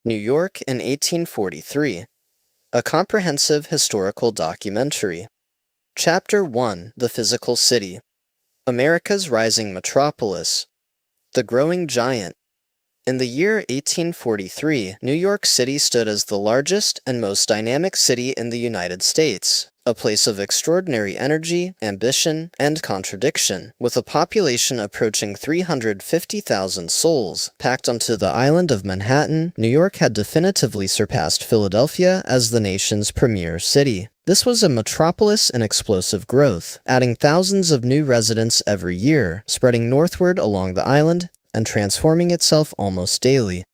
New York in 1843. A comprehensive historical documentary. Chapter 1: The Physical City. America's Rising Metropolis. The Growing Giant. In the year 1843, New York City stood as the largest and most dynamic city in the United States, a place of extraordinary energy, ambition, and contradiction. With a population approaching 350,000 souls packed onto the island of Manhattan, New York had definitively surpassed Philadelphia as the nation's premier city. This was a metropolis in explosive growth, adding thousands of new residents every year, spreading northward along the island, and transforming itself almost daily.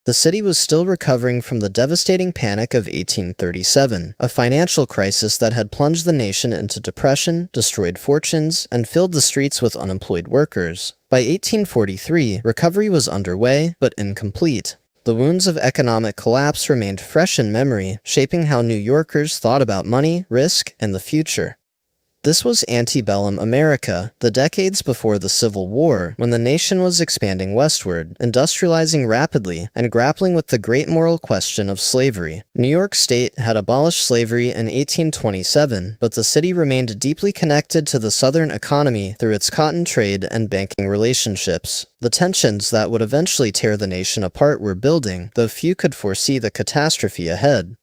The city was still recovering from the devastating panic of 1837, a financial crisis that had plunged the nation into depression, destroyed fortunes, and filled the streets with unemployed workers. By 1843, recovery was underway, but incomplete. The wounds of economic collapse remained fresh in memory, shaping how New Yorkers thought about money, risk, and the future. This was antebellum America, the decades before the Civil War, when the nation was expanding westward, industrializing rapidly, and grappling with the great moral question of slavery. New York State had abolished slavery in 1827, but the city remained deeply connected to the Southern economy through its cotton trade and banking relationships. The tensions that would eventually tear the nation apart were building, though few could foresee the catastrophe ahead.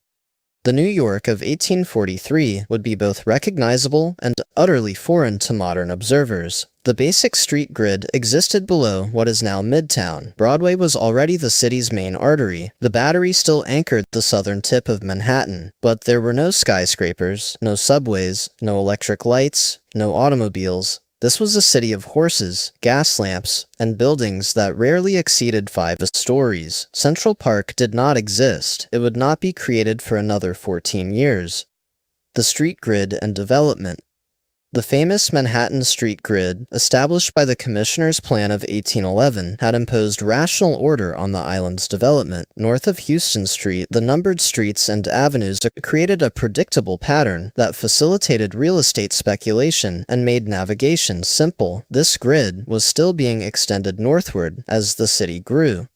The New York of 1843 would be both recognizable and utterly foreign to modern observers. The basic street grid existed below what is now Midtown. Broadway was already the city's main artery. The Battery still anchored the southern tip of Manhattan, but there were no skyscrapers, no subways, no electric lights, no automobiles. This was a city of horses, gas lamps, and buildings that rarely exceeded 5 stories. Central Park did not exist. It would not be created for another 14 years. The street grid and development. The famous Manhattan street grid, established by the Commissioner's Plan of 1811, had imposed rational order on the island's development. North of Houston Street, the numbered streets and avenues created a predictable pattern that facilitated real estate speculation and made navigation simple. This grid was still being extended northward as the city grew.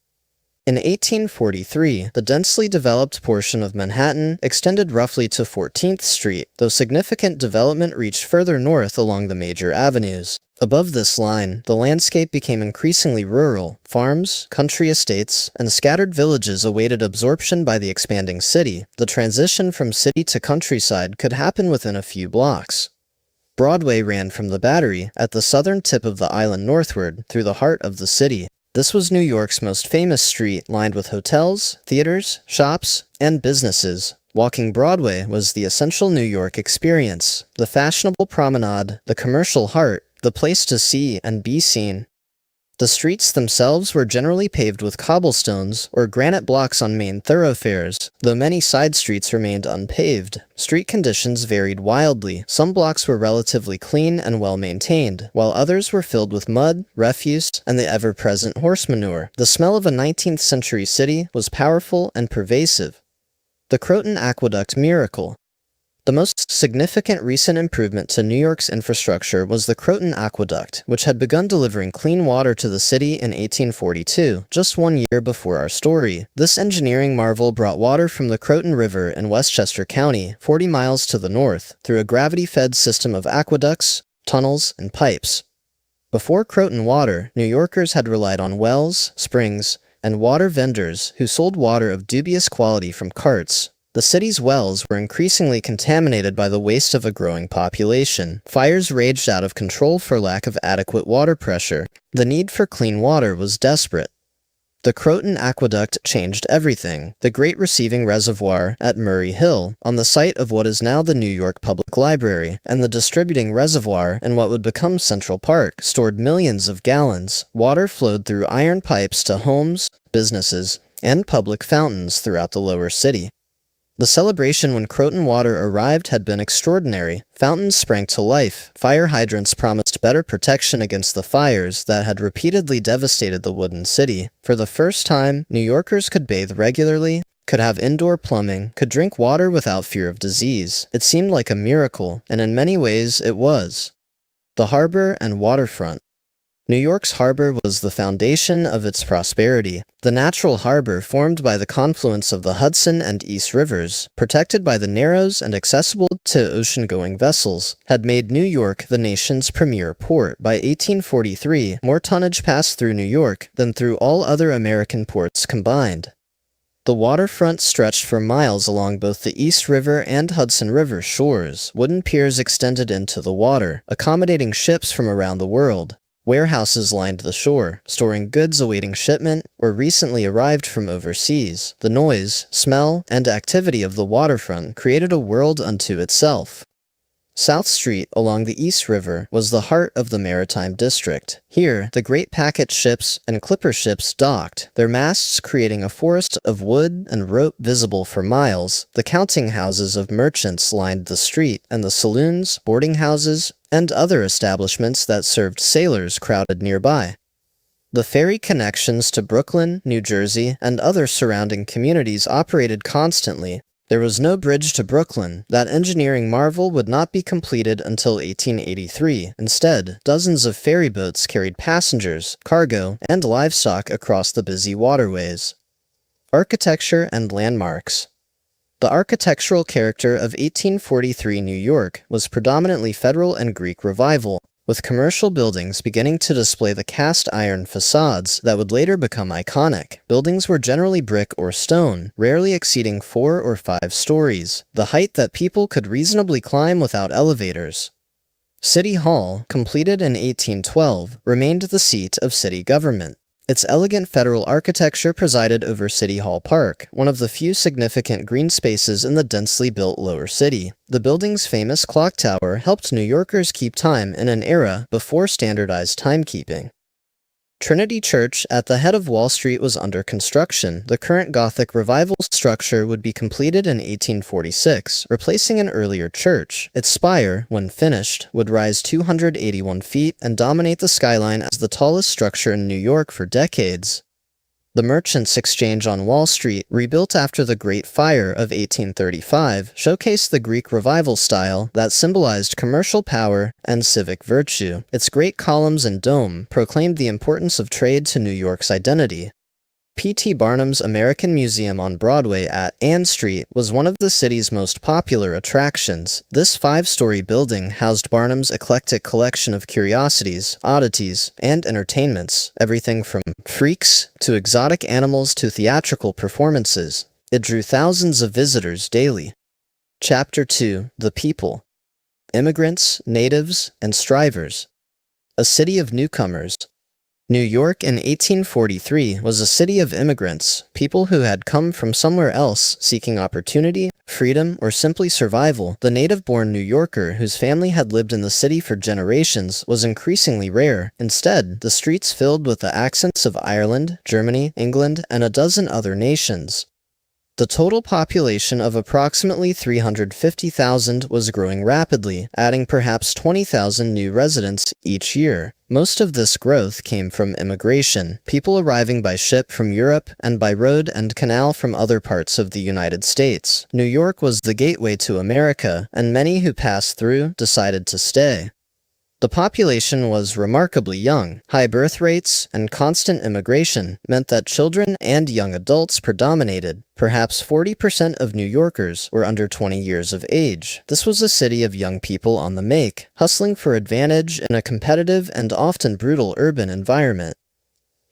In 1843, the densely developed portion of Manhattan extended roughly to 14th Street, though significant development reached further north along the major avenues. Above this line, the landscape became increasingly rural. Farms, country estates, and scattered villages awaited absorption by the expanding city. The transition from city to countryside could happen within a few blocks. Broadway ran from the Battery, at the southern tip of the island northward, through the heart of the city. This was New York's most famous street, lined with hotels, theaters, shops, and businesses. Walking Broadway was the essential New York experience, the fashionable promenade, the commercial heart, the place to see and be seen. The streets themselves were generally paved with cobblestones or granite blocks on main thoroughfares, though many side streets remained unpaved. Street conditions varied wildly. Some blocks were relatively clean and well-maintained, while others were filled with mud, refuse, and the ever-present horse manure. The smell of a 19th-century city was powerful and pervasive. The Croton Aqueduct miracle. The most significant recent improvement to New York's infrastructure was the Croton Aqueduct, which had begun delivering clean water to the city in 1842, just 1 year before our story. This engineering marvel brought water from the Croton River in Westchester County, 40 miles to the north, through a gravity-fed system of aqueducts, tunnels, and pipes. Before Croton Water, New Yorkers had relied on wells, springs, and water vendors who sold water of dubious quality from carts. The city's wells were increasingly contaminated by the waste of a growing population. Fires raged out of control for lack of adequate water pressure. The need for clean water was desperate. The Croton Aqueduct changed everything. The Great Receiving Reservoir at Murray Hill, on the site of what is now the New York Public Library, and the Distributing Reservoir in what would become Central Park, stored millions of gallons. Water flowed through iron pipes to homes, businesses, and public fountains throughout the lower city. The celebration when Croton water arrived had been extraordinary. Fountains sprang to life. Fire hydrants promised better protection against the fires that had repeatedly devastated the wooden city. For the first time, New Yorkers could bathe regularly, could have indoor plumbing, could drink water without fear of disease. It seemed like a miracle, and in many ways it was. The harbor and waterfront. New York's harbor was the foundation of its prosperity. The natural harbor formed by the confluence of the Hudson and East Rivers, protected by the Narrows and accessible to ocean-going vessels, had made New York the nation's premier port. By 1843, more tonnage passed through New York than through all other American ports combined. The waterfront stretched for miles along both the East River and Hudson River shores. Wooden piers extended into the water, accommodating ships from around the world. Warehouses lined the shore, storing goods awaiting shipment or recently arrived from overseas. The noise, smell, and activity of the waterfront created a world unto itself. South Street, along the East River, was the heart of the Maritime District. Here, the great packet ships and clipper ships docked, their masts creating a forest of wood and rope visible for miles. The counting houses of merchants lined the street, and the saloons, boarding houses, and other establishments that served sailors crowded nearby. The ferry connections to Brooklyn, New Jersey, and other surrounding communities operated constantly. There was no bridge to Brooklyn. That engineering marvel would not be completed until 1883. Instead, dozens of ferry boats carried passengers, cargo, and livestock across the busy waterways. Architecture and landmarks. The architectural character of 1843 New York was predominantly Federal and Greek Revival, with commercial buildings beginning to display the cast-iron facades that would later become iconic. Buildings were generally brick or stone, rarely exceeding 4 or 5 stories, the height that people could reasonably climb without elevators. City Hall, completed in 1812, remained the seat of city government. Its elegant federal architecture presided over City Hall Park, one of the few significant green spaces in the densely built lower city. The building's famous clock tower helped New Yorkers keep time in an era before standardized timekeeping. Trinity Church at the head of Wall Street was under construction. The current Gothic Revival structure would be completed in 1846, replacing an earlier church. Its spire, when finished, would rise 281 feet and dominate the skyline as the tallest structure in New York for decades. The Merchants Exchange on Wall Street, rebuilt after the Great Fire of 1835, showcased the Greek Revival style that symbolized commercial power and civic virtue. Its great columns and dome proclaimed the importance of trade to New York's identity. P.T. Barnum's American Museum on Broadway at Ann Street was one of the city's most popular attractions. This 5-story building housed Barnum's eclectic collection of curiosities, oddities, and entertainments, everything from freaks to exotic animals to theatrical performances. It drew thousands of visitors daily. Chapter 2: The People. Immigrants, Natives, and Strivers. A city of newcomers. New York in 1843 was a city of immigrants, people who had come from somewhere else seeking opportunity, freedom, or simply survival. The native-born New Yorker whose family had lived in the city for generations was increasingly rare. Instead, the streets filled with the accents of Ireland, Germany, England, and a dozen other nations. The total population of approximately 350,000 was growing rapidly, adding perhaps 20,000 new residents each year. Most of this growth came from immigration, people arriving by ship from Europe and by road and canal from other parts of the United States. New York was the gateway to America, and many who passed through decided to stay. The population was remarkably young. High birth rates and constant immigration meant that children and young adults predominated. Perhaps 40% of New Yorkers were under 20 years of age. This was a city of young people on the make, hustling for advantage in a competitive and often brutal urban environment.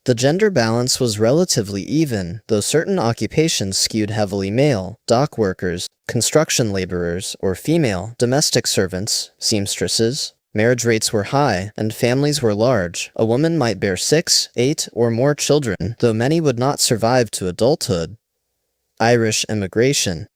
The gender balance was relatively even, though certain occupations skewed heavily male: dock workers, construction laborers, or female, domestic servants, seamstresses. Marriage rates were high, and families were large. A woman might bear 6, 8, or more children, though many would not survive to adulthood. Irish immigration.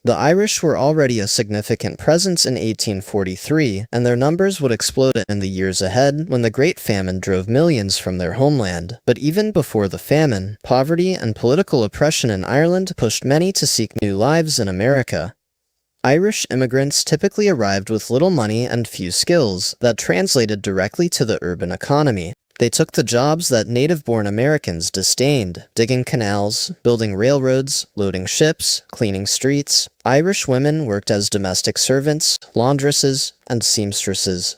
The Irish were already a significant presence in 1843, and their numbers would explode in the years ahead when the Great Famine drove millions from their homeland. But even before the famine, poverty and political oppression in Ireland pushed many to seek new lives in America. Irish immigrants typically arrived with little money and few skills that translated directly to the urban economy. They took the jobs that native-born Americans disdained: digging canals, building railroads, loading ships, cleaning streets. Irish women worked as domestic servants, laundresses, and seamstresses.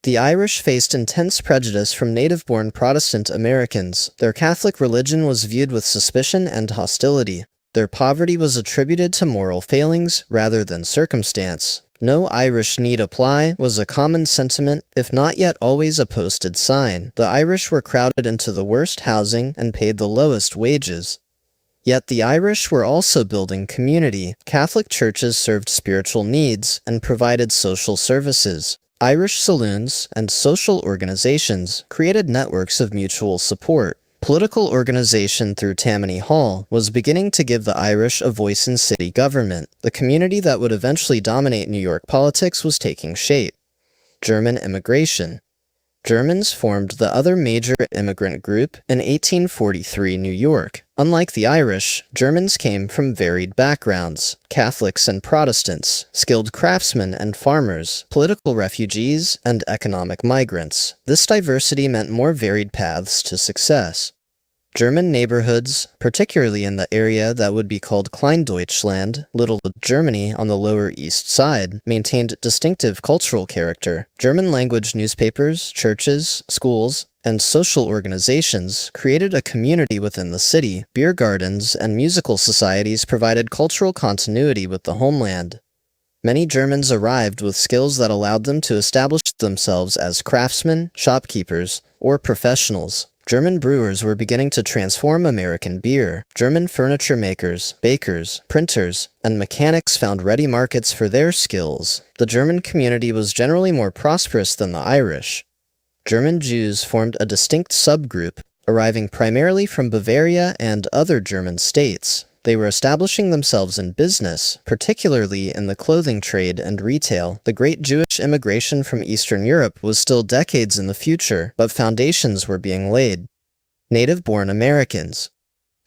The Irish faced intense prejudice from native-born Protestant Americans. Their Catholic religion was viewed with suspicion and hostility. Their poverty was attributed to moral failings rather than circumstance. "No Irish need apply" was a common sentiment, if not yet always a posted sign. The Irish were crowded into the worst housing and paid the lowest wages. Yet the Irish were also building community. Catholic churches served spiritual needs and provided social services. Irish saloons and social organizations created networks of mutual support. Political organization through Tammany Hall was beginning to give the Irish a voice in city government. The community that would eventually dominate New York politics was taking shape. German immigration. Germans formed the other major immigrant group in 1843 New York. Unlike the Irish, Germans came from varied backgrounds: Catholics and Protestants, skilled craftsmen and farmers, political refugees, and economic migrants. This diversity meant more varied paths to success. German neighborhoods, particularly in the area that would be called Kleindeutschland, Little Germany on the Lower East Side, maintained distinctive cultural character. German-language newspapers, churches, schools, and social organizations created a community within the city. Beer gardens and musical societies provided cultural continuity with the homeland. Many Germans arrived with skills that allowed them to establish themselves as craftsmen, shopkeepers, or professionals. German brewers were beginning to transform American beer. German furniture makers, bakers, printers, and mechanics found ready markets for their skills. The German community was generally more prosperous than the Irish. German Jews formed a distinct subgroup, arriving primarily from Bavaria and other German states. They were establishing themselves in business, particularly in the clothing trade and retail. The great Jewish immigration from Eastern Europe was still decades in the future, but foundations were being laid. Native-born Americans.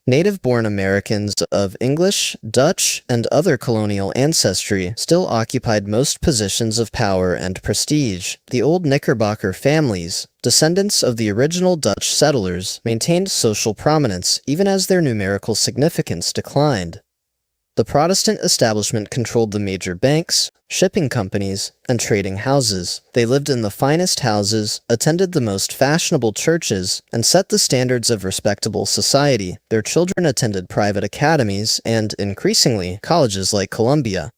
Native-born Americans of English, Dutch, and other colonial ancestry still occupied most positions of power and prestige. The old Knickerbocker families, descendants of the original Dutch settlers, maintained social prominence even as their numerical significance declined. The Protestant establishment controlled the major banks, shipping companies, and trading houses. They lived in the finest houses, attended the most fashionable churches, and set the standards of respectable society. Their children attended private academies and, increasingly, colleges like Columbia.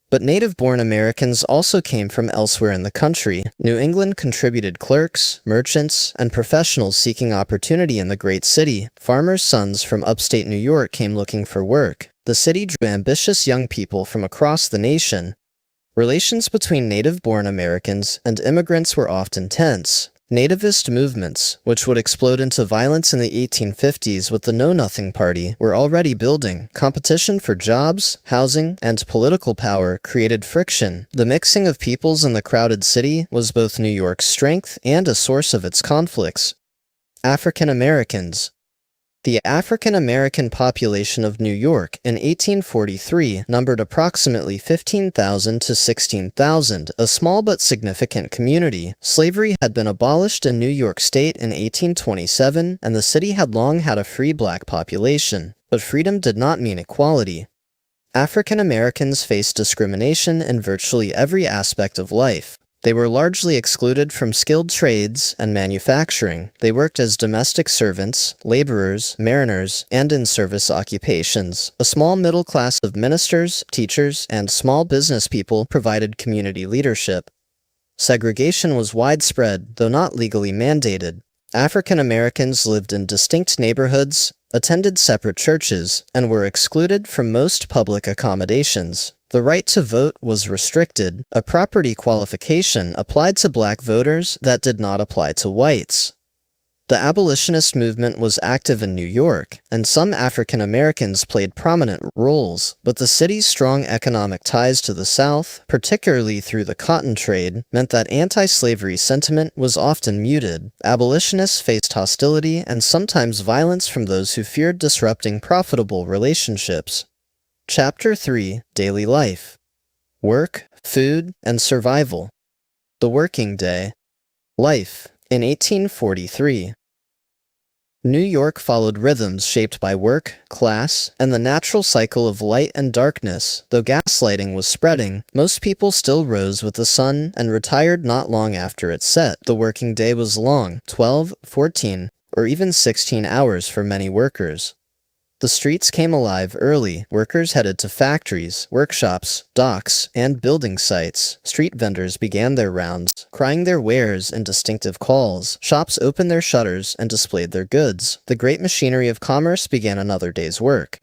But native-born Americans also came from elsewhere in the country. New England contributed clerks, merchants, and professionals seeking opportunity in the great city. Farmers' sons from upstate New York came looking for work. The city drew ambitious young people from across the nation. Relations between native-born Americans and immigrants were often tense. Nativist movements, which would explode into violence in the 1850s with the Know-Nothing Party, were already building. Competition for jobs, housing, and political power created friction. The mixing of peoples in the crowded city was both New York's strength and a source of its conflicts. African Americans. The African American population of New York in 1843 numbered approximately 15,000 to 16,000, a small but significant community. Slavery had been abolished in New York State in 1827, and the city had long had a free black population. But freedom did not mean equality. African Americans faced discrimination in virtually every aspect of life. They were largely excluded from skilled trades and manufacturing. They worked as domestic servants, laborers, mariners, and in service occupations. A small middle class of ministers, teachers, and small business people provided community leadership. Segregation was widespread, though not legally mandated. African Americans lived in distinct neighborhoods, attended separate churches, and were excluded from most public accommodations. The right to vote was restricted. A property qualification applied to black voters that did not apply to whites. The abolitionist movement was active in New York, and some African Americans played prominent roles, but the city's strong economic ties to the South, particularly through the cotton trade, meant that anti-slavery sentiment was often muted. Abolitionists faced hostility and sometimes violence from those who feared disrupting profitable relationships. Chapter 3: Daily Life. Work, Food, and Survival. The Working Day. Life in 1843. New York followed rhythms shaped by work, class, and the natural cycle of light and darkness. Though gaslighting was spreading, most people still rose with the sun and retired not long after it set. The working day was long, 12, 14, or even 16 hours for many workers. The streets came alive early. Workers headed to factories, workshops, docks, and building sites. Street vendors began their rounds, crying their wares in distinctive calls. Shops opened their shutters and displayed their goods. The great machinery of commerce began another day's work.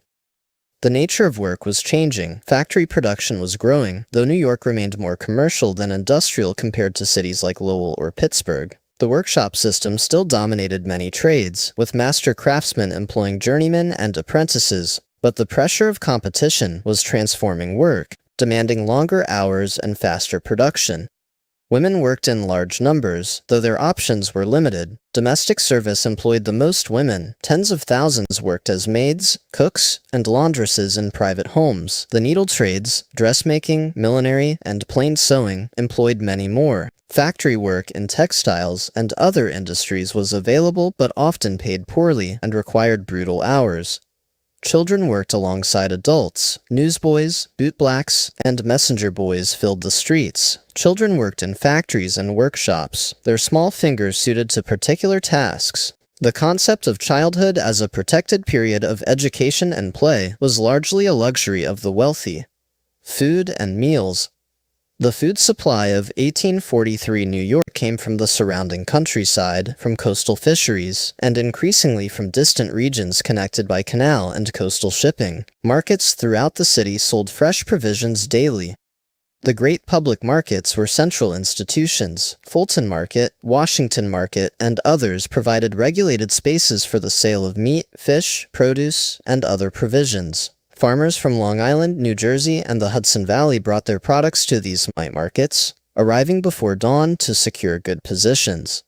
The nature of work was changing. Factory production was growing, though New York remained more commercial than industrial compared to cities like Lowell or Pittsburgh. The workshop system still dominated many trades, with master craftsmen employing journeymen and apprentices, but the pressure of competition was transforming work, demanding longer hours and faster production. Women worked in large numbers, though their options were limited. Domestic service employed the most women. Tens of thousands worked as maids, cooks, and laundresses in private homes. The needle trades, dressmaking, millinery, and plain sewing employed many more. Factory work in textiles and other industries was available but often paid poorly and required brutal hours. Children worked alongside adults. Newsboys, bootblacks, and messenger boys filled the streets. Children worked in factories and workshops, their small fingers suited to particular tasks. The concept of childhood as a protected period of education and play was largely a luxury of the wealthy. Food and meals. The food supply of 1843 New York came from the surrounding countryside, from coastal fisheries, and increasingly from distant regions connected by canal and coastal shipping. Markets throughout the city sold fresh provisions daily. The great public markets were central institutions. Fulton Market, Washington Market, and others provided regulated spaces for the sale of meat, fish, produce, and other provisions. Farmers from Long Island, New Jersey, and the Hudson Valley brought their products to these night markets, arriving before dawn to secure good positions.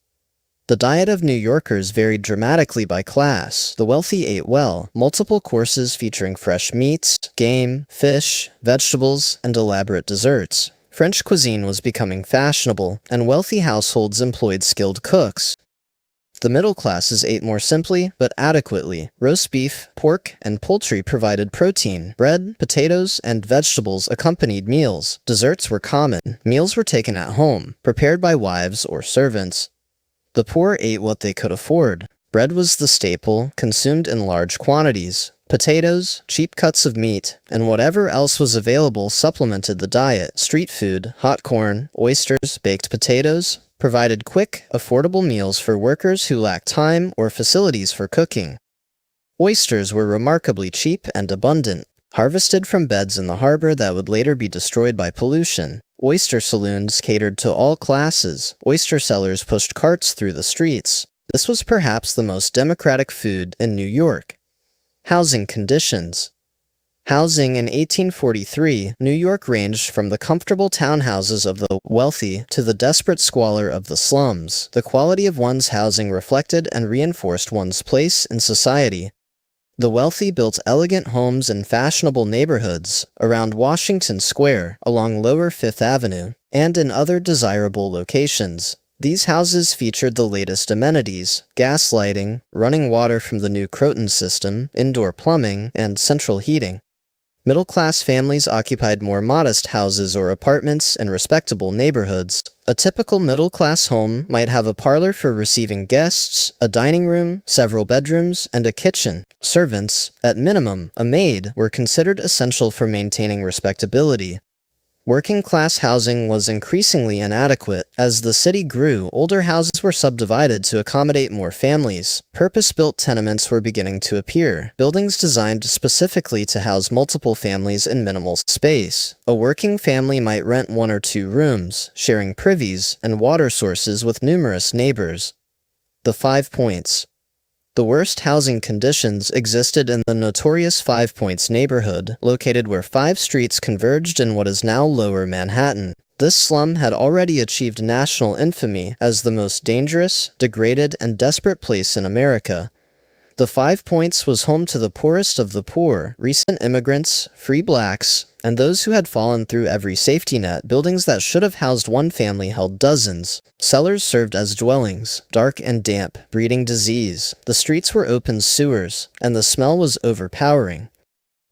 The diet of New Yorkers varied dramatically by class. The wealthy ate well, multiple courses featuring fresh meats, game, fish, vegetables, and elaborate desserts. French cuisine was becoming fashionable, and wealthy households employed skilled cooks. The middle classes ate more simply, but adequately. Roast beef, pork, and poultry provided protein. Bread, potatoes, and vegetables accompanied meals. Desserts were common. Meals were taken at home, prepared by wives or servants. The poor ate what they could afford. Bread was the staple, consumed in large quantities. Potatoes, cheap cuts of meat, and whatever else was available supplemented the diet. Street food, hot corn, oysters, baked potatoes, provided quick, affordable meals for workers who lacked time or facilities for cooking. Oysters were remarkably cheap and abundant, harvested from beds in the harbor that would later be destroyed by pollution. Oyster saloons catered to all classes. Oyster sellers pushed carts through the streets. This was perhaps the most democratic food in New York. Housing conditions. Housing in 1843, New York ranged from the comfortable townhouses of the wealthy to the desperate squalor of the slums. The quality of one's housing reflected and reinforced one's place in society. The wealthy built elegant homes in fashionable neighborhoods around Washington Square, along Lower Fifth Avenue, and in other desirable locations. These houses featured the latest amenities: gas lighting, running water from the new Croton system, indoor plumbing, and central heating. Middle-class families occupied more modest houses or apartments in respectable neighborhoods. A typical middle-class home might have a parlor for receiving guests, a dining room, several bedrooms, and a kitchen. Servants, at minimum, a maid, were considered essential for maintaining respectability. Working-class housing was increasingly inadequate. As the city grew, older houses were subdivided to accommodate more families. Purpose-built tenements were beginning to appear, buildings designed specifically to house multiple families in minimal space. A working family might rent 1 or 2 rooms, sharing privies and water sources with numerous neighbors. The 5 Points. The worst housing conditions existed in the notorious 5 Points neighborhood, located where 5 streets converged in what is now Lower Manhattan. This slum had already achieved national infamy as the most dangerous, degraded, and desperate place in America. The 5 Points was home to the poorest of the poor, recent immigrants, free blacks, and those who had fallen through every safety net. Buildings that should have housed one family held dozens. Cellars served as dwellings, dark and damp, breeding disease. The streets were open sewers, and the smell was overpowering.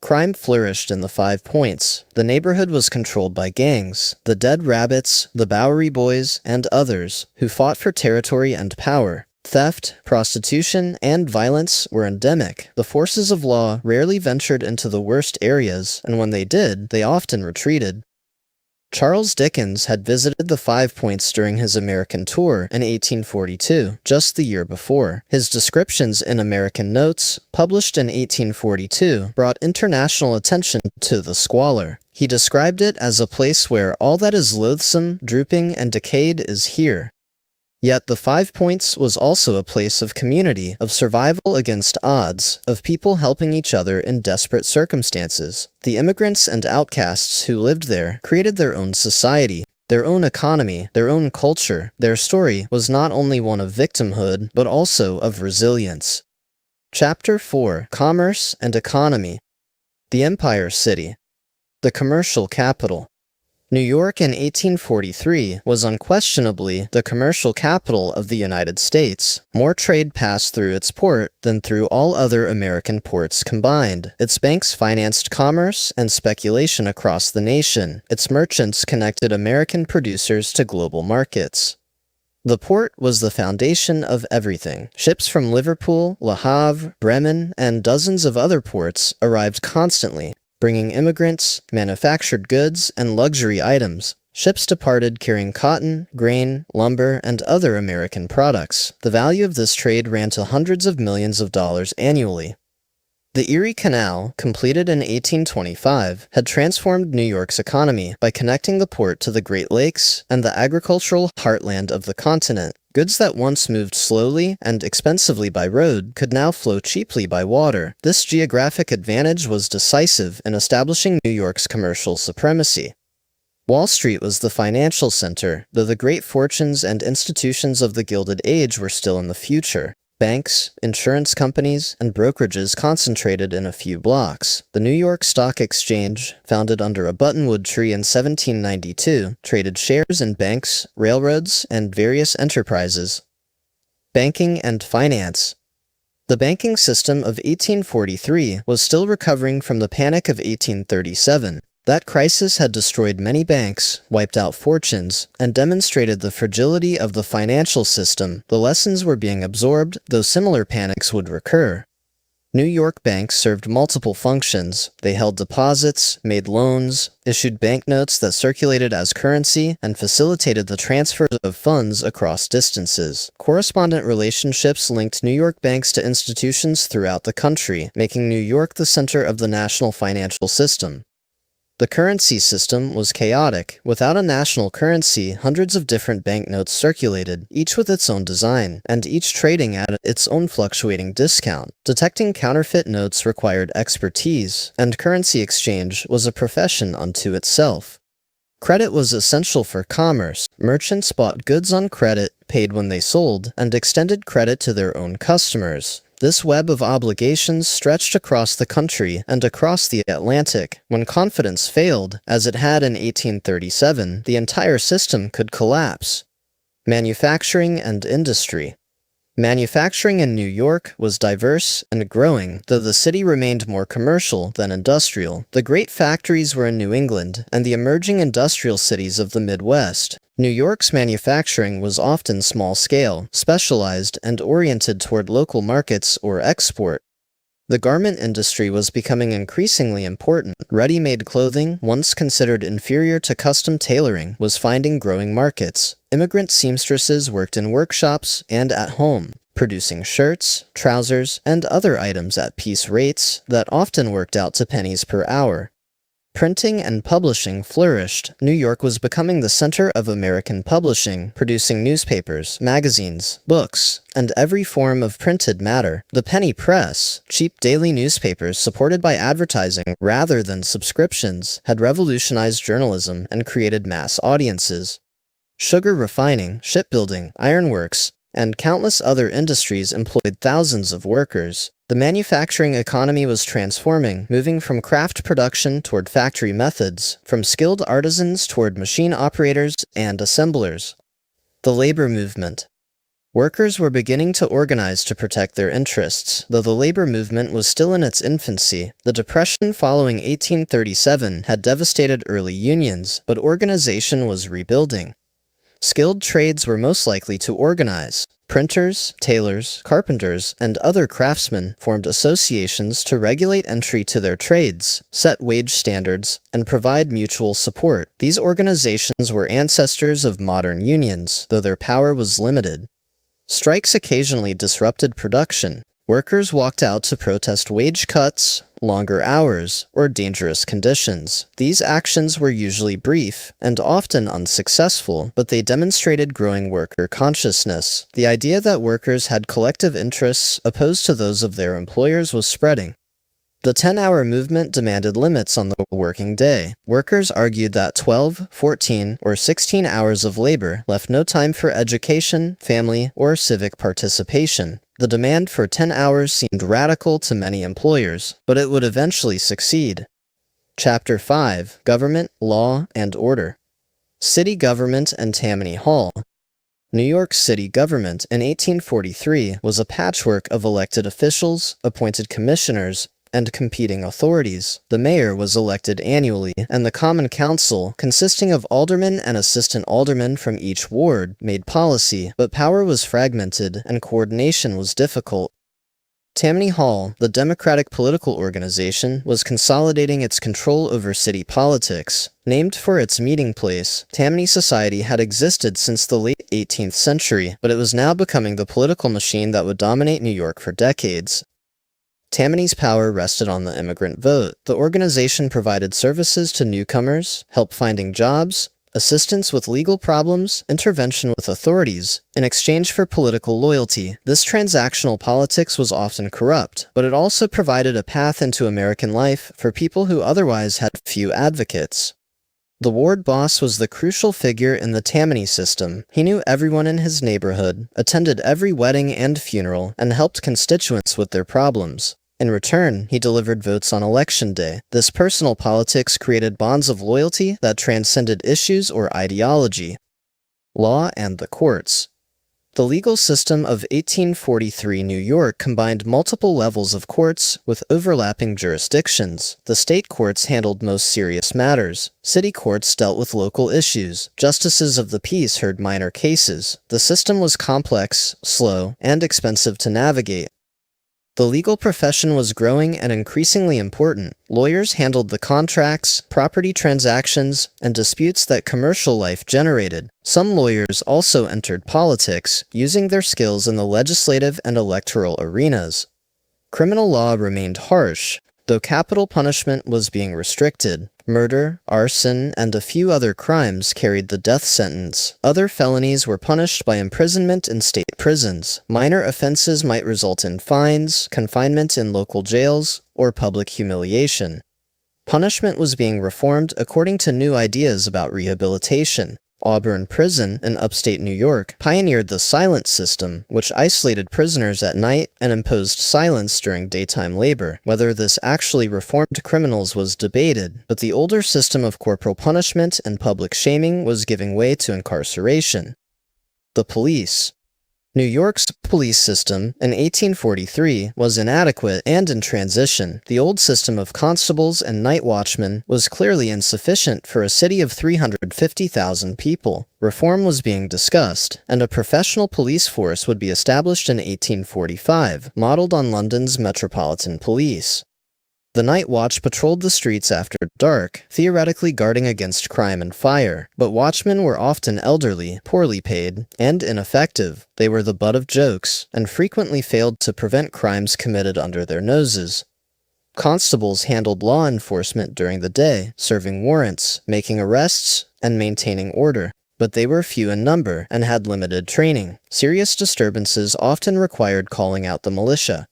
Crime flourished in the 5 Points. The neighborhood was controlled by gangs, the Dead Rabbits, the Bowery Boys, and others, who fought for territory and power. Theft, prostitution, and violence were endemic. The forces of law rarely ventured into the worst areas, and when they did, they often retreated. Charles Dickens had visited the 5 Points during his American tour in 1842, just the year before. His descriptions in American Notes, published in 1842, brought international attention to the squalor. He described it as a place where all that is loathsome, drooping, and decayed is here. Yet the 5 Points was also a place of community, of survival against odds, of people helping each other in desperate circumstances. The immigrants and outcasts who lived there created their own society, their own economy, their own culture. Their story was not only one of victimhood, but also of resilience. Chapter 4: Commerce and Economy. The Empire City. The commercial capital. New York in 1843 was unquestionably the commercial capital of the United States. More trade passed through its port than through all other American ports combined. Its banks financed commerce and speculation across the nation. Its merchants connected American producers to global markets. The port was the foundation of everything. Ships from Liverpool, Le Havre, Bremen, and dozens of other ports arrived constantly, bringing immigrants, manufactured goods, and luxury items. Ships departed carrying cotton, grain, lumber, and other American products. The value of this trade ran to hundreds of millions of dollars annually. The Erie Canal, completed in 1825, had transformed New York's economy by connecting the port to the Great Lakes and the agricultural heartland of the continent. Goods that once moved slowly and expensively by road could now flow cheaply by water. This geographic advantage was decisive in establishing New York's commercial supremacy. Wall Street was the financial center, though the great fortunes and institutions of the Gilded Age were still in the future. Banks, insurance companies, and brokerages concentrated in a few blocks. The New York Stock Exchange, founded under a buttonwood tree in 1792, traded shares in banks, railroads, and various enterprises. Banking and finance. The banking system of 1843 was still recovering from the Panic of 1837. That crisis had destroyed many banks, wiped out fortunes, and demonstrated the fragility of the financial system. The lessons were being absorbed, though similar panics would recur. New York banks served multiple functions. They held deposits, made loans, issued banknotes that circulated as currency, and facilitated the transfer of funds across distances. Correspondent relationships linked New York banks to institutions throughout the country, making New York the center of the national financial system. The currency system was chaotic. Without a national currency, hundreds of different banknotes circulated, each with its own design, and each trading at its own fluctuating discount. Detecting counterfeit notes required expertise, and currency exchange was a profession unto itself. Credit was essential for commerce. Merchants bought goods on credit, paid when they sold, and extended credit to their own customers. This web of obligations stretched across the country and across the Atlantic. When confidence failed, as it had in 1837, the entire system could collapse. Manufacturing and industry. Manufacturing in New York was diverse and growing, though the city remained more commercial than industrial. The great factories were in New England and the emerging industrial cities of the Midwest. New York's manufacturing was often small-scale, specialized, and oriented toward local markets or export. The garment industry was becoming increasingly important. Ready-made clothing, once considered inferior to custom tailoring, was finding growing markets. Immigrant seamstresses worked in workshops and at home, producing shirts, trousers, and other items at piece rates that often worked out to pennies per hour. Printing and publishing flourished. New York was becoming the center of American publishing, producing newspapers, magazines, books, and every form of printed matter. The penny press, cheap daily newspapers supported by advertising rather than subscriptions, had revolutionized journalism and created mass audiences. Sugar refining, shipbuilding, ironworks, and countless other industries employed thousands of workers. The manufacturing economy was transforming, moving from craft production toward factory methods, from skilled artisans toward machine operators and assemblers. The labor movement. Workers were beginning to organize to protect their interests. Though the labor movement was still in its infancy, the Depression following 1837 had devastated early unions, but organization was rebuilding. Skilled trades were most likely to organize. Printers, tailors, carpenters, and other craftsmen formed associations to regulate entry to their trades, set wage standards, and provide mutual support. These organizations were ancestors of modern unions, though their power was limited. Strikes occasionally disrupted production. Workers walked out to protest wage cuts, longer hours, or dangerous conditions. These actions were usually brief and often unsuccessful, but they demonstrated growing worker consciousness. The idea that workers had collective interests opposed to those of their employers was spreading. The 10-hour movement demanded limits on the working day. Workers argued that 12, 14, or 16 hours of labor left no time for education, family, or civic participation. The demand for 10 hours seemed radical to many employers, but it would eventually succeed. Chapter 5: Government, Law, and Order. City Government and Tammany Hall. New York City government in 1843 was a patchwork of elected officials, appointed commissioners, and competing authorities. The mayor was elected annually, and the Common Council, consisting of aldermen and assistant aldermen from each ward, made policy, but power was fragmented and coordination was difficult. Tammany Hall, the Democratic political organization, was consolidating its control over city politics. Named for its meeting place, Tammany Society had existed since the late 18th century, but it was now becoming the political machine that would dominate New York for decades. Tammany's power rested on the immigrant vote. The organization provided services to newcomers, help finding jobs, assistance with legal problems, intervention with authorities, in exchange for political loyalty. This transactional politics was often corrupt, but it also provided a path into American life for people who otherwise had few advocates. The ward boss was the crucial figure in the Tammany system. He knew everyone in his neighborhood, attended every wedding and funeral, and helped constituents with their problems. In return, he delivered votes on election day. This personal politics created bonds of loyalty that transcended issues or ideology. Law and the courts. The legal system of 1843 New York combined multiple levels of courts with overlapping jurisdictions. The state courts handled most serious matters. City courts dealt with local issues. Justices of the peace heard minor cases. The system was complex, slow, and expensive to navigate. The legal profession was growing and increasingly important. Lawyers handled the contracts, property transactions, and disputes that commercial life generated. Some lawyers also entered politics, using their skills in the legislative and electoral arenas. Criminal law remained harsh, though capital punishment was being restricted. Murder, arson, and a few other crimes carried the death sentence. Other felonies were punished by imprisonment in state prisons. Minor offenses might result in fines, confinement in local jails, or public humiliation. Punishment was being reformed according to new ideas about rehabilitation. Auburn Prison in upstate New York pioneered the silent system, which isolated prisoners at night and imposed silence during daytime labor. Whether this actually reformed criminals was debated, but the older system of corporal punishment and public shaming was giving way to incarceration. The police. New York's police system in 1843 was inadequate and in transition. The old system of constables and night watchmen was clearly insufficient for a city of 350,000 people. Reform was being discussed, and a professional police force would be established in 1845, modeled on London's Metropolitan Police. The night watch patrolled the streets after dark, theoretically guarding against crime and fire, but watchmen were often elderly, poorly paid, and ineffective. They were the butt of jokes, and frequently failed to prevent crimes committed under their noses. Constables handled law enforcement during the day, serving warrants, making arrests, and maintaining order. But they were few in number and had limited training. Serious disturbances often required calling out the militia.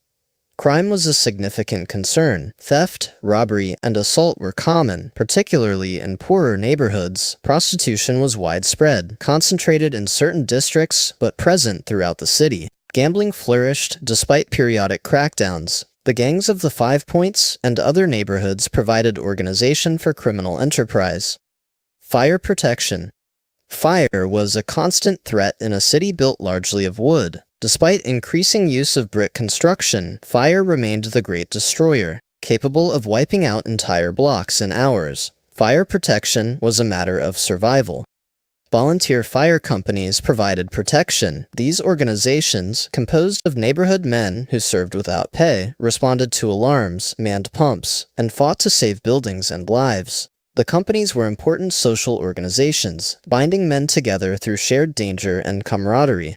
Crime was a significant concern. Theft, robbery, and assault were common, particularly in poorer neighborhoods. Prostitution was widespread, concentrated in certain districts, but present throughout the city. Gambling flourished despite periodic crackdowns. The gangs of the Five Points and other neighborhoods provided organization for criminal enterprise. Fire protection. Fire was a constant threat in a city built largely of wood. Despite increasing use of brick construction, fire remained the great destroyer, capable of wiping out entire blocks in hours. Fire protection was a matter of survival. Volunteer fire companies provided protection. These organizations, composed of neighborhood men who served without pay, responded to alarms, manned pumps, and fought to save buildings and lives. The companies were important social organizations, binding men together through shared danger and camaraderie.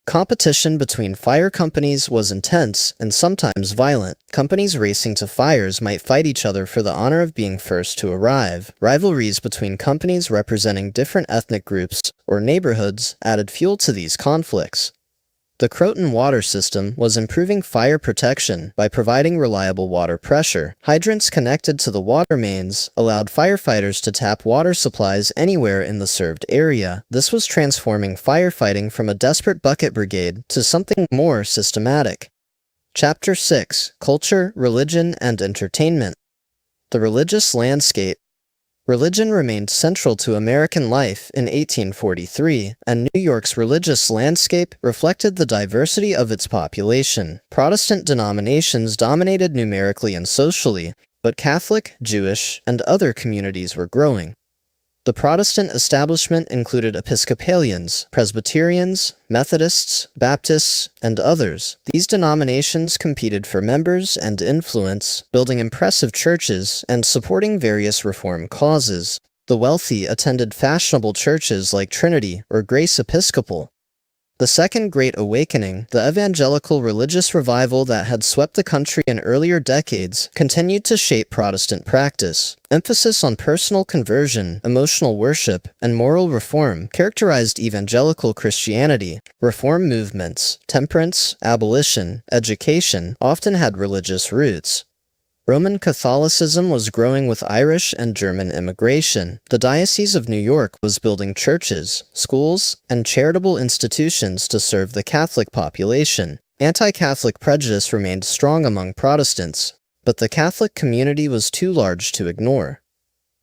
Competition between fire companies was intense and sometimes violent. Companies racing to fires might fight each other for the honor of being first to arrive. Rivalries between companies representing different ethnic groups or neighborhoods added fuel to these conflicts. The Croton water system was improving fire protection by providing reliable water pressure. Hydrants connected to the water mains allowed firefighters to tap water supplies anywhere in the served area. This was transforming firefighting from a desperate bucket brigade to something more systematic. Chapter 6: Culture, Religion, and Entertainment. The religious landscape. Religion remained central to American life in 1843, and New York's religious landscape reflected the diversity of its population. Protestant denominations dominated numerically and socially, but Catholic, Jewish, and other communities were growing. The Protestant establishment included Episcopalians, Presbyterians, Methodists, Baptists, and others. These denominations competed for members and influence, building impressive churches and supporting various reform causes. The wealthy attended fashionable churches like Trinity or Grace Episcopal. The Second Great Awakening, the evangelical religious revival that had swept the country in earlier decades, continued to shape Protestant practice. Emphasis on personal conversion, emotional worship, and moral reform characterized evangelical Christianity. Reform movements, temperance, abolition, education, often had religious roots. Roman Catholicism was growing with Irish and German immigration. The Diocese of New York was building churches, schools, and charitable institutions to serve the Catholic population. Anti-Catholic prejudice remained strong among Protestants, but the Catholic community was too large to ignore.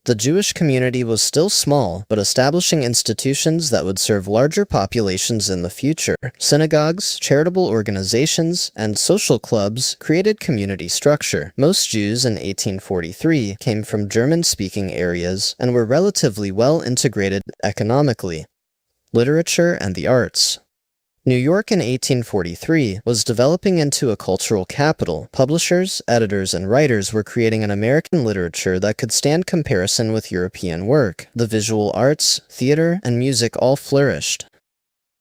The Jewish community was still small, but establishing institutions that would serve larger populations in the future. Synagogues, charitable organizations, and social clubs created community structure. Most Jews in 1843 came from German-speaking areas and were relatively well integrated economically. Literature and the arts. New York in 1843 was developing into a cultural capital. Publishers, editors, and writers were creating an American literature that could stand comparison with European work. The visual arts, theater, and music all flourished.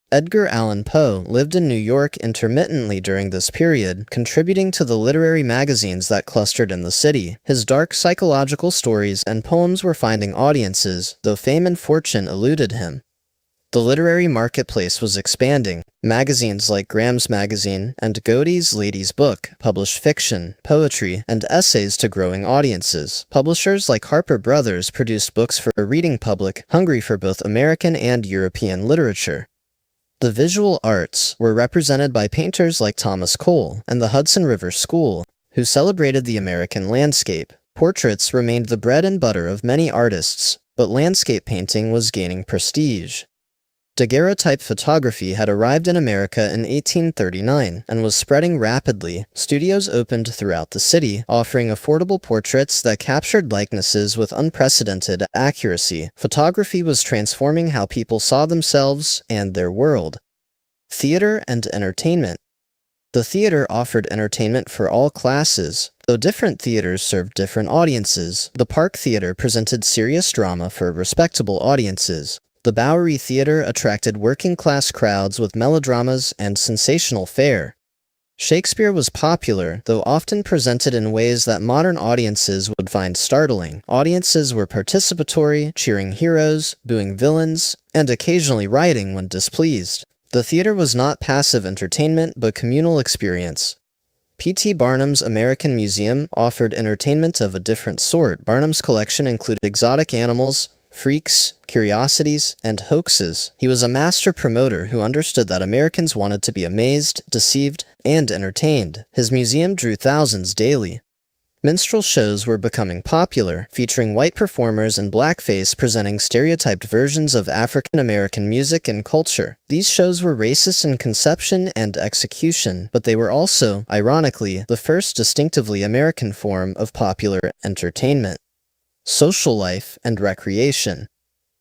Edgar Allan Poe lived in New York intermittently during this period, contributing to the literary magazines that clustered in the city. His dark psychological stories and poems were finding audiences, though fame and fortune eluded him. The literary marketplace was expanding. Magazines like Graham's Magazine and Godey's Lady's Book published fiction, poetry, and essays to growing audiences. Publishers like Harper Brothers produced books for a reading public hungry for both American and European literature. The visual arts were represented by painters like Thomas Cole and the Hudson River School, who celebrated the American landscape. Portraits remained the bread and butter of many artists, but landscape painting was gaining prestige. Daguerreotype photography had arrived in America in 1839 and was spreading rapidly. Studios opened throughout the city, offering affordable portraits that captured likenesses with unprecedented accuracy. Photography was transforming how people saw themselves and their world. Theater and entertainment. The theater offered entertainment for all classes, though different theaters served different audiences. The Park Theater presented serious drama for respectable audiences. The Bowery Theater attracted working-class crowds with melodramas and sensational fare. Shakespeare was popular, though often presented in ways that modern audiences would find startling. Audiences were participatory, cheering heroes, booing villains, and occasionally rioting when displeased. The theater was not passive entertainment, but communal experience. P.T. Barnum's American Museum offered entertainment of a different sort. Barnum's collection included exotic animals, freaks, curiosities, and hoaxes. He was a master promoter who understood that Americans wanted to be amazed, deceived, and entertained. His museum drew thousands daily. Minstrel shows were becoming popular, featuring white performers in blackface presenting stereotyped versions of African American music and culture. These shows were racist in conception and execution, but they were also, ironically, the first distinctively American form of popular entertainment. Social life and recreation.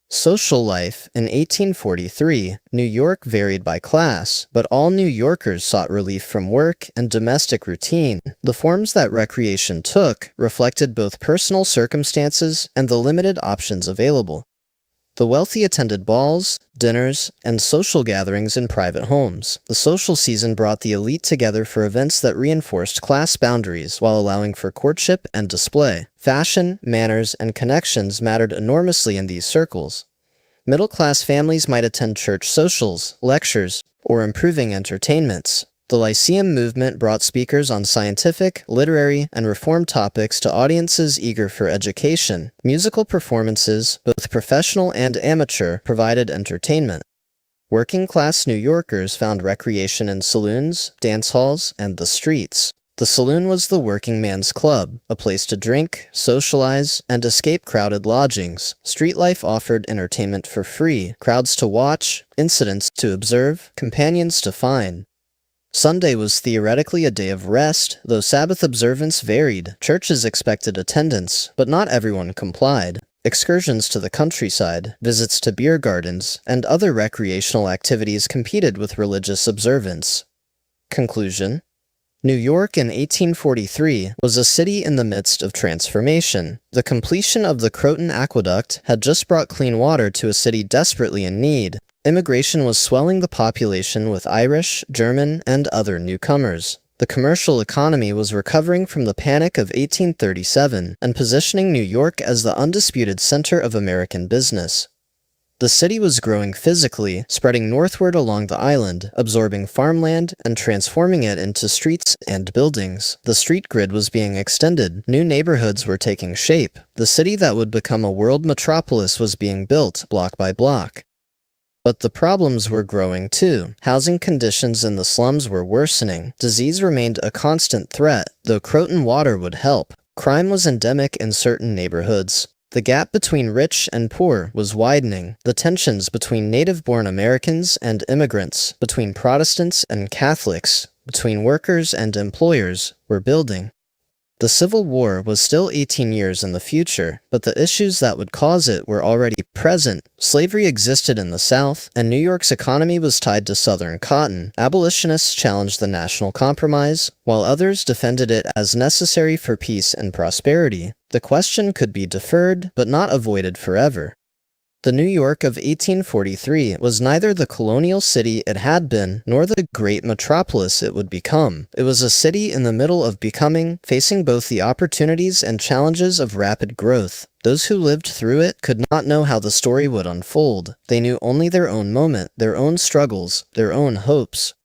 Social life. In 1843, New York varied by class, but all New Yorkers sought relief from work and domestic routine. The forms that recreation took reflected both personal circumstances and the limited options available. The wealthy attended balls, dinners, and social gatherings in private homes. The social season brought the elite together for events that reinforced class boundaries while allowing for courtship and display. Fashion, manners, and connections mattered enormously in these circles. Middle-class families might attend church socials, lectures, or improving entertainments. The Lyceum movement brought speakers on scientific, literary, and reform topics to audiences eager for education. Musical performances, both professional and amateur, provided entertainment. Working-class New Yorkers found recreation in saloons, dance halls, and the streets. The saloon was the working man's club, a place to drink, socialize, and escape crowded lodgings. Street life offered entertainment for free, crowds to watch, incidents to observe, companions to find. Sunday was theoretically a day of rest, though Sabbath observance varied. Churches expected attendance, but not everyone complied. Excursions to the countryside, visits to beer gardens, and other recreational activities competed with religious observance. Conclusion. New York in 1843 was a city in the midst of transformation. The completion of the Croton Aqueduct had just brought clean water to a city desperately in need. Immigration was swelling the population with Irish, German, and other newcomers. The commercial economy was recovering from the Panic of 1837 and positioning New York as the undisputed center of American business. The city was growing physically, spreading northward along the island, absorbing farmland and transforming it into streets and buildings. The street grid was being extended. New neighborhoods were taking shape. The city that would become a world metropolis was being built, block by block. But the problems were growing too. Housing conditions in the slums were worsening. Disease remained a constant threat, though Croton water would help. Crime was endemic in certain neighborhoods. The gap between rich and poor was widening. The tensions between native-born Americans and immigrants, between Protestants and Catholics, between workers and employers, were building. The Civil War was still 18 years in the future, but the issues that would cause it were already present. Slavery existed in the South, and New York's economy was tied to Southern cotton. Abolitionists challenged the national compromise, while others defended it as necessary for peace and prosperity. The question could be deferred, but not avoided forever. The New York of 1843 was neither the colonial city it had been, nor the great metropolis it would become. It was a city in the middle of becoming, facing both the opportunities and challenges of rapid growth. Those who lived through it could not know how the story would unfold. They knew only their own moment, their own struggles, their own hopes.